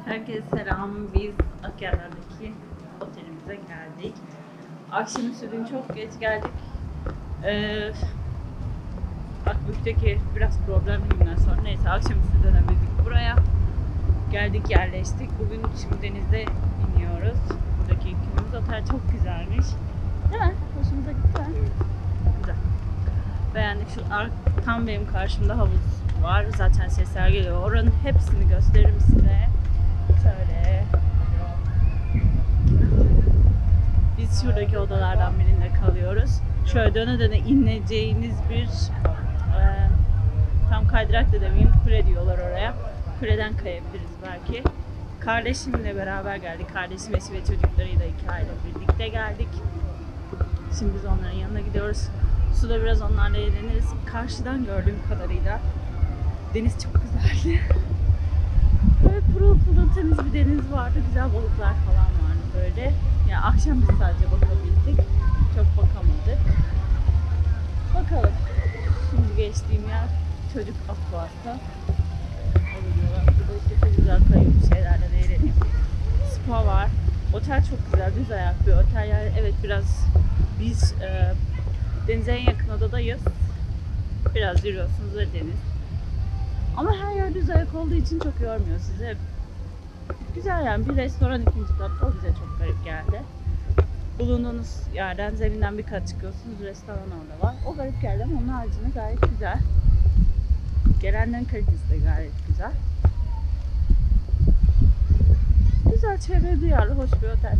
Herkese selam. Biz Akyarlar'daki otelimize geldik. Akşamüstü dün çok geç geldik. Akbük'teki biraz problemliyimden sonra neyse akşamüstü dönebildik buraya. Geldik, yerleştik. Bugün şimdi denize iniyoruz. Buradaki ikimiz otel çok güzelmiş. Değil mi? Hoşumuza gitti mi? Evet. Güzel. Beğendik. Şu tam benim karşımda havuz var. Zaten sesler geliyor. Oranın hepsini gösteririm size. Şöyle. Biz şuradaki odalardan birinde kalıyoruz. Şöyle döne döne ineceğimiz bir tam kaydırak da demeyeyim, kule diyorlar oraya. Kuleden kayabiliriz belki. Kardeşimle beraber geldik. Kardeşim, eşi ve çocuklarıyla 2 aile birlikte geldik. Şimdi biz onların yanına gidiyoruz. Suda biraz onlarla eğleniriz. Karşıdan gördüğüm kadarıyla deniz çok güzeldi. Böyle pırıl pırıl temiz bir deniz vardı. Güzel balıklar falan vardı böyle. Yani akşam biz sadece bakabildik. Çok bakamadık. Bakalım. Şimdi geçtiğim yer çocuk akvası. Burada işte çok güzel kayıp şeylerle de eğlenip. Spa var. Otel çok güzel. Düz ayak bir otel. Yani evet biraz biz denize en yakın odadayız. Biraz yürüyorsunuz ve deniz. Ama her yer düz ayak olduğu için çok yormuyor sizi. Güzel yani, bir restoran ikinci katta, o bize çok garip geldi. Bulunduğunuz yerden zeminden bir kat çıkıyorsunuz, restoran orada var. O garip geldi ama onun haricinde gayet güzel. Gelenlerin kalitesi de gayet güzel. Güzel, çevre duyarlı, hoş bir otel.